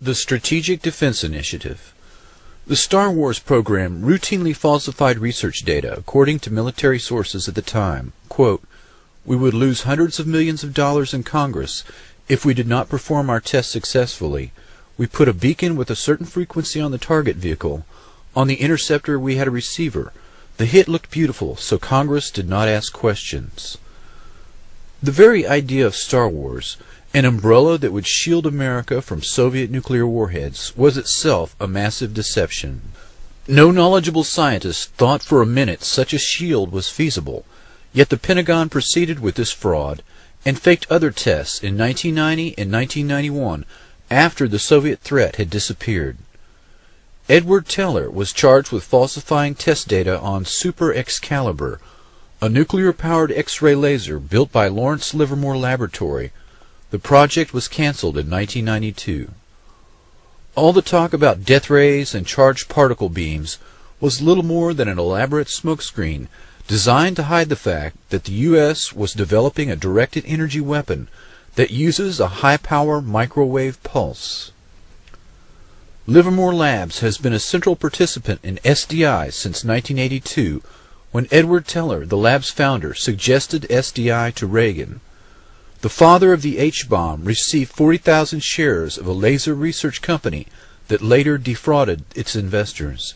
The Strategic Defense Initiative. The Star Wars program routinely falsified research data according to military sources at the time. Quote, "We would lose hundreds of millions of dollars in Congress if we did not perform our tests successfully. We put a beacon with a certain frequency on the target vehicle. On the interceptor we had a receiver. The hit looked beautiful, so Congress did not ask questions." The very idea of Star Wars, an umbrella that would shield America from Soviet nuclear warheads, was itself a massive deception. No knowledgeable scientist thought for a minute such a shield was feasible, yet the Pentagon proceeded with this fraud and faked other tests in 1990 and 1991 after the Soviet threat had disappeared. Edward Teller was charged with falsifying test data on Super Excalibur, a nuclear-powered X-ray laser built by Lawrence Livermore Laboratory. The project was canceled in 1992. All the talk about death rays and charged particle beams was little more than an elaborate smokescreen designed to hide the fact that the U.S. was developing a directed energy weapon that uses a high-power microwave pulse. Livermore Labs has been a central participant in SDI since 1982, when Edward Teller, the lab's founder, suggested SDI to Reagan. The father of the H-bomb received 40,000 shares of a laser research company that later defrauded its investors.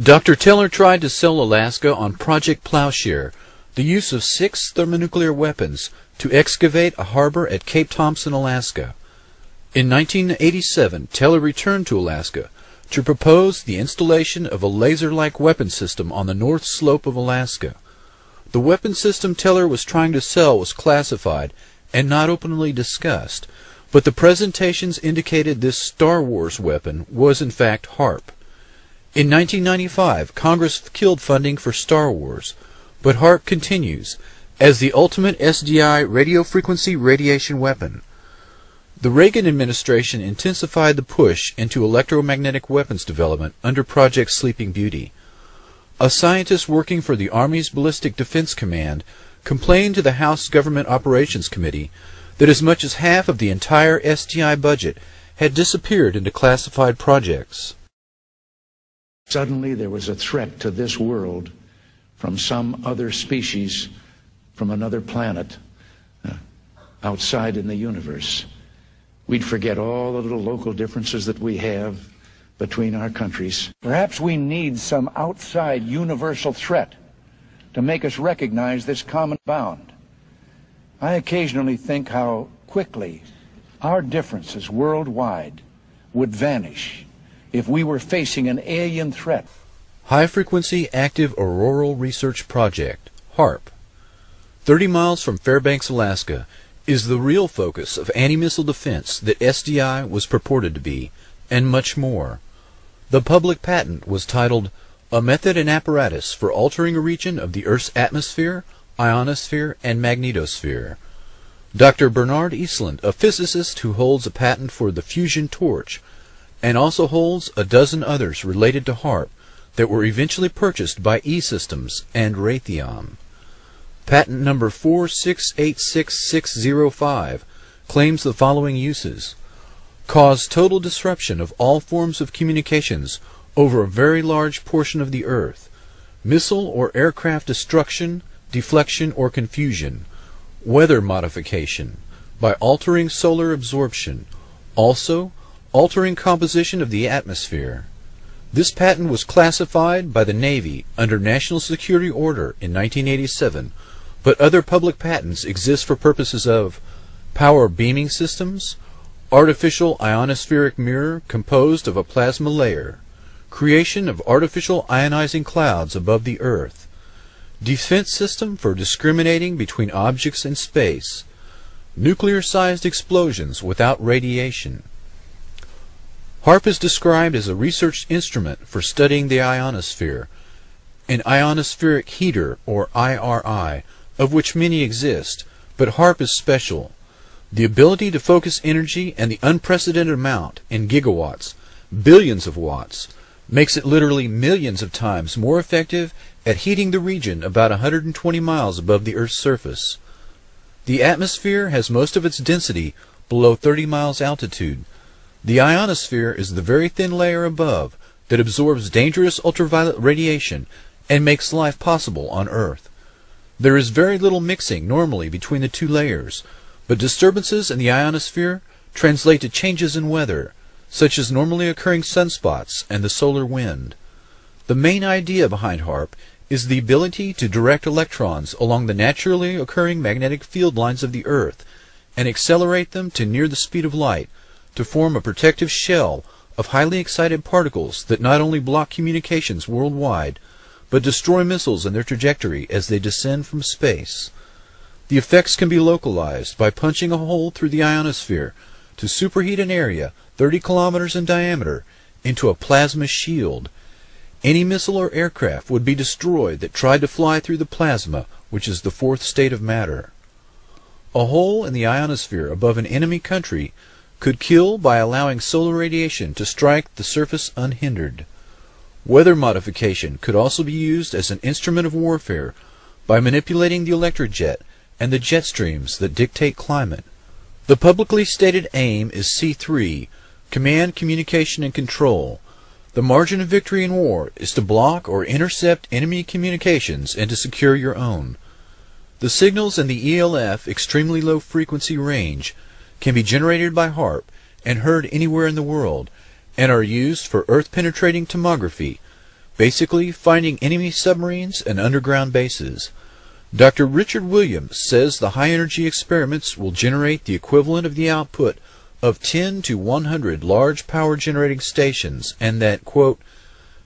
Dr. Teller tried to sell Alaska on Project Plowshare, the use of 6 thermonuclear weapons to excavate a harbor at Cape Thompson, Alaska. In 1987, Teller returned to Alaska to propose the installation of a laser-like weapon system on the north slope of Alaska. The weapon system Teller was trying to sell was classified and not openly discussed, but the presentations indicated this Star Wars weapon was in fact Haarp. In 1995, Congress killed funding for Star Wars, but Haarp continues as the ultimate SDI radio frequency radiation weapon. The Reagan administration intensified the push into electromagnetic weapons development under Project Sleeping Beauty. A scientist working for the Army's Ballistic Defense Command complained to the House Government Operations Committee that as much as half of the entire SDI budget had disappeared into classified projects. Suddenly there was a threat to this world from some other species, from another planet, outside in the universe. We'd forget all the little local differences that we have between our countries. Perhaps we need some outside universal threat to make us recognize this common bound. I occasionally think how quickly our differences worldwide would vanish if we were facing an alien threat. High-Frequency Active Auroral Research Project, HAARP. 30 miles from Fairbanks, Alaska, is the real focus of anti-missile defense that SDI was purported to be, and much more. The public patent was titled "A Method and Apparatus for Altering a Region of the Earth's Atmosphere, Ionosphere, and Magnetosphere." Dr. Bernard Eastland, a physicist who holds a patent for the fusion torch, and also holds a dozen others related to HAARP that were eventually purchased by E-Systems and Raytheon. Patent number 4686605 claims the following uses: cause total disruption of all forms of communications over a very large portion of the Earth, missile or aircraft destruction, deflection, or confusion, weather modification, by altering solar absorption, also altering composition of the atmosphere. This patent was classified by the Navy under National Security Order in 1987, but other public patents exist for purposes of power beaming systems, artificial ionospheric mirror composed of a plasma layer, creation of artificial ionizing clouds above the Earth, defense system for discriminating between objects in space, nuclear-sized explosions without radiation. HAARP is described as a research instrument for studying the ionosphere, an ionospheric heater, or IRI, of which many exist, but HAARP is special. The ability to focus energy and the unprecedented amount in gigawatts, billions of watts, makes it literally millions of times more effective at heating the region about 120 miles above the Earth's surface. The atmosphere has most of its density below 30 miles altitude. The ionosphere is the very thin layer above that absorbs dangerous ultraviolet radiation and makes life possible on Earth. There is very little mixing normally between the two layers, but disturbances in the ionosphere translate to changes in weather, such as normally occurring sunspots and the solar wind. The main idea behind Haarp is the ability to direct electrons along the naturally occurring magnetic field lines of the Earth and accelerate them to near the speed of light to form a protective shell of highly excited particles that not only block communications worldwide, but destroy missiles in their trajectory as they descend from space. The effects can be localized by punching a hole through the ionosphere to superheat an area 30 kilometers in diameter into a plasma shield. Any missile or aircraft would be destroyed that tried to fly through the plasma, which is the fourth state of matter. A hole in the ionosphere above an enemy country could kill by allowing solar radiation to strike the surface unhindered. Weather modification could also be used as an instrument of warfare by manipulating the electric jet and the jet streams that dictate climate. The publicly stated aim is C3, Command, Communication, and Control. The margin of victory in war is to block or intercept enemy communications and to secure your own. The signals in the ELF extremely low frequency range can be generated by Haarp and heard anywhere in the world, and are used for Earth-penetrating tomography, basically finding enemy submarines and underground bases. Dr. Richard Williams says the high-energy experiments will generate the equivalent of the output of 10 to 100 large power-generating stations, and that, quote,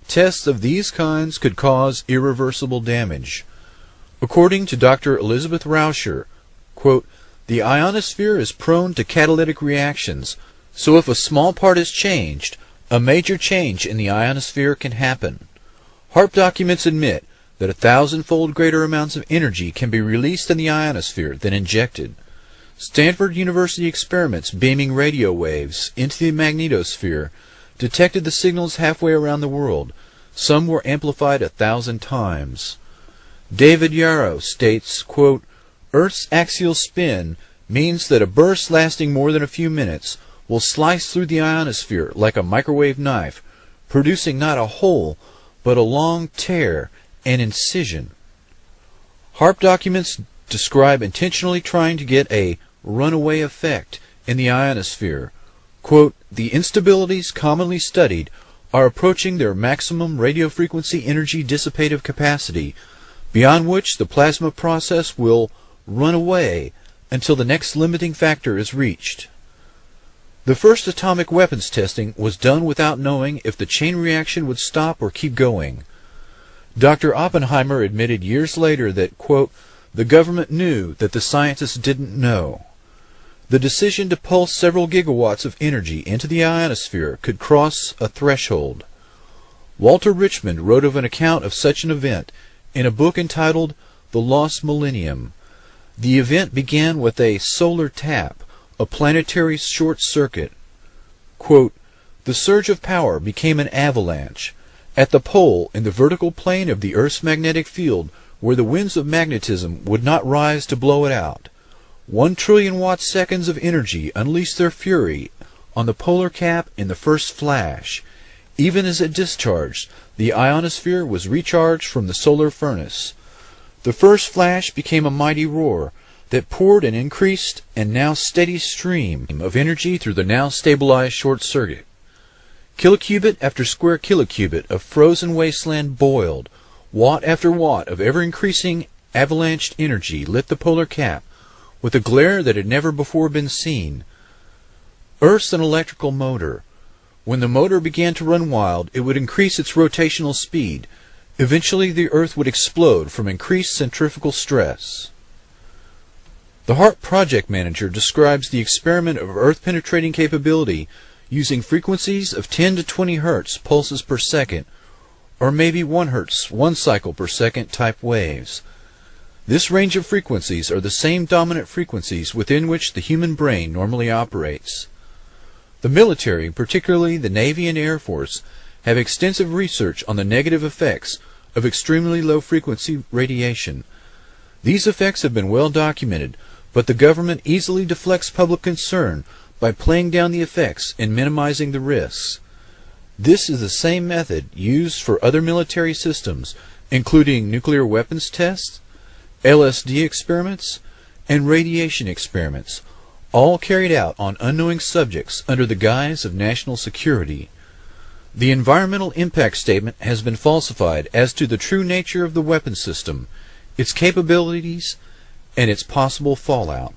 tests of these kinds could cause irreversible damage. According to Dr. Elizabeth Rauscher, quote, the ionosphere is prone to catalytic reactions, so if a small part is changed, a major change in the ionosphere can happen. Haarp documents admit that 1,000-fold greater amounts of energy can be released in the ionosphere than injected. Stanford University experiments beaming radio waves into the magnetosphere detected the signals halfway around the world. Some were amplified 1,000 times. David Yarrow states, quote, Earth's axial spin means that a burst lasting more than a few minutes will slice through the ionosphere like a microwave knife, producing not a hole, but a long tear, an incision. Haarp documents describe intentionally trying to get a runaway effect in the ionosphere. Quote, the instabilities commonly studied are approaching their maximum radiofrequency energy dissipative capacity, beyond which the plasma process will run away until the next limiting factor is reached. The first atomic weapons testing was done without knowing if the chain reaction would stop or keep going. Dr. Oppenheimer admitted years later that, quote, the government knew that the scientists didn't know. The decision to pulse several gigawatts of energy into the ionosphere could cross a threshold. Walter Richmond wrote of an account of such an event in a book entitled The Lost Millennium. The event began with a solar tap, a planetary short circuit. Quote, the surge of power became an avalanche. At the pole, in the vertical plane of the Earth's magnetic field, where the winds of magnetism would not rise to blow it out, 1 trillion watt-seconds of energy unleashed their fury on the polar cap in the first flash. Even as it discharged, the ionosphere was recharged from the solar furnace. The first flash became a mighty roar that poured an increased and now steady stream of energy through the now stabilized short circuit. Kilocubit after square kilocubit of frozen wasteland boiled. Watt after watt of ever-increasing avalanched energy lit the polar cap with a glare that had never before been seen. Earth's an electrical motor. When the motor began to run wild, it would increase its rotational speed. Eventually the Earth would explode from increased centrifugal stress. The Haarp project manager describes the experiment of Earth-penetrating capability using frequencies of 10 to 20 Hertz pulses per second, or maybe 1 Hertz, 1 cycle per second type waves. This range of frequencies are the same dominant frequencies within which the human brain normally operates. The military, particularly the Navy and Air Force, have extensive research on the negative effects of extremely low-frequency radiation. These effects have been well documented, but the government easily deflects public concern by playing down the effects and minimizing the risks. This is the same method used for other military systems, including nuclear weapons tests, LSD experiments, and radiation experiments, all carried out on unknowing subjects under the guise of national security. The environmental impact statement has been falsified as to the true nature of the weapon system, its capabilities, and its possible fallout.